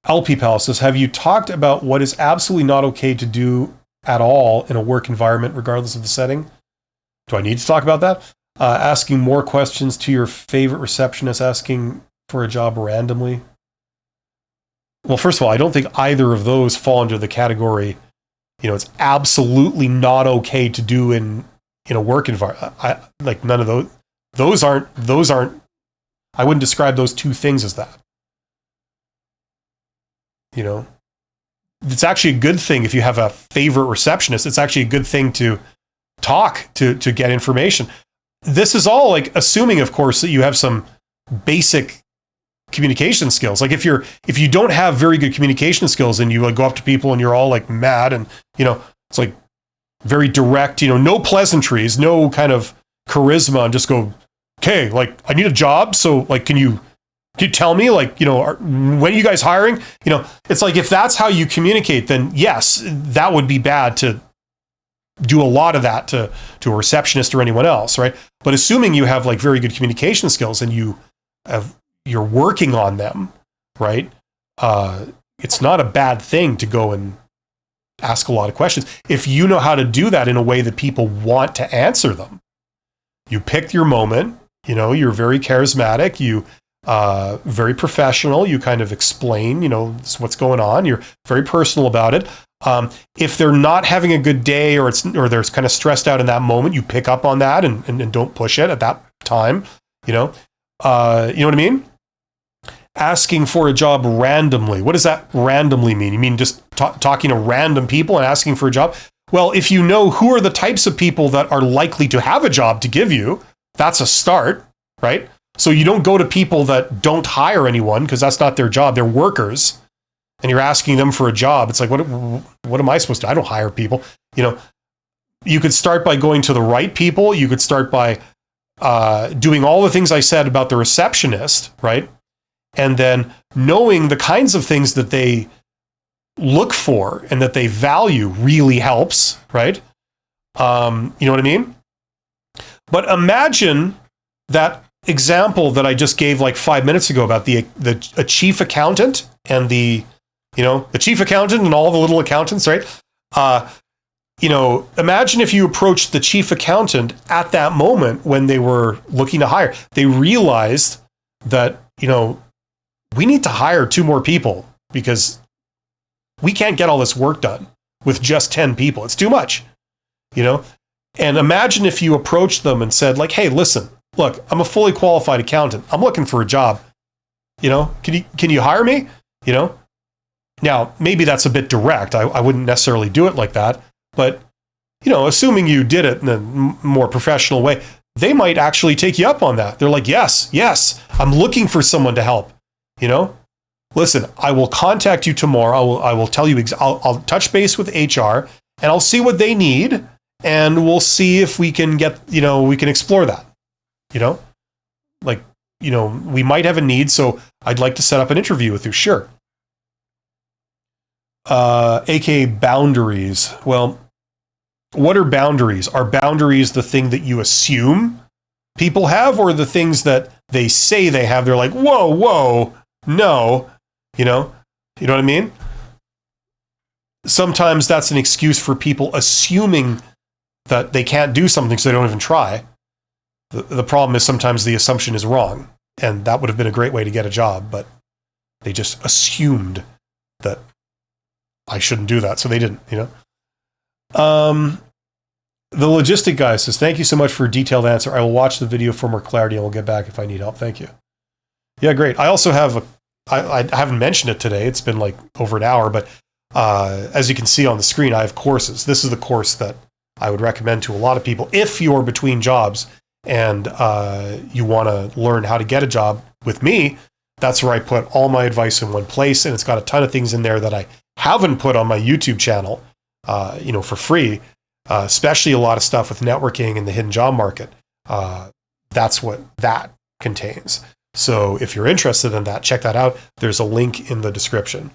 LP Pal says, have you talked about what is absolutely not okay to do at all in a work environment, regardless of the setting? Do I need to talk about that? Asking more questions to your favorite receptionist, asking for a job randomly. Well, first of all, I don't think either of those fall under the category, it's absolutely not okay to do in a work environment. Like none of those. Those aren't. I wouldn't describe those two things as that. It's actually a good thing if you have a favorite receptionist. It's actually a good thing to talk to get information. This is all like assuming, of course, that you have some basic communication skills. Like if you don't have very good communication skills and you like go up to people and you're all like mad and it's like very direct, no pleasantries, no kind of charisma, and just go, okay, like I need a job, so like can you tell me, like, when are you guys hiring? It's like if that's how you communicate, then yes, that would be bad to do a lot of that to a receptionist or anyone else, right? But assuming you have like very good communication skills and you're working on them, right? It's not a bad thing to go and ask a lot of questions. If you know how to do that in a way that people want to answer them, you pick your moment, you're very charismatic, you very professional, you kind of explain, what's going on, you're very personal about it. If they're not having a good day or they're kind of stressed out in that moment, you pick up on that and don't push it at that time, you know what I mean? Asking for a job randomly. What does that randomly mean? You mean just talking to random people and asking for a job? Well, if you know who are the types of people that are likely to have a job to give you, that's a start, right? So you don't go to people that don't hire anyone because that's not their job. They're workers, and you're asking them for a job. It's like, what am I supposed to do? I don't hire people. You could start by going to the right people. You could start by doing all the things I said about the receptionist, right? And then knowing the kinds of things that they look for and that they value really helps, right? You know what I mean? But imagine that example that I just gave like 5 minutes ago about a chief accountant and the chief accountant and all the little accountants, right? Imagine if you approached the chief accountant at that moment when they were looking to hire. They realized that, we need to hire 2 more people because we can't get all this work done with just 10 people. It's too much, And imagine if you approached them and said like, hey, listen, look, I'm a fully qualified accountant. I'm looking for a job. Can you hire me? Now, maybe that's a bit direct. I wouldn't necessarily do it like that. But, assuming you did it in a more professional way, they might actually take you up on that. They're like, yes, I'm looking for someone to help. Listen, I will contact you tomorrow. I will tell you, I'll touch base with HR and I'll see what they need. And we'll see if we can get, we can explore that, we might have a need. So I'd like to set up an interview with you. Sure. AKA boundaries. Well, what are boundaries? Are boundaries the thing that you assume people have, or the things that they say they have? They're like, whoa, no, you know what I mean? Sometimes that's an excuse for people assuming that they can't do something, so they don't even try. The problem is sometimes the assumption is wrong, and that would have been a great way to get a job, but they just assumed that I shouldn't do that, so they didn't, The logistic guy says, thank you so much for a detailed answer. I will watch the video for more clarity and will get back if I need help. Thank you. Yeah, great. I also have I haven't mentioned it today. It's been like over an hour, but as you can see on the screen, I have courses. This is the course that I would recommend to a lot of people. If you're between jobs and you want to learn how to get a job with me, that's where I put all my advice in one place. And it's got a ton of things in there that I haven't put on my YouTube channel, for free, especially a lot of stuff with networking and the hidden job market. That's what that contains. So if you're interested in that, check that out. There's a link in the description.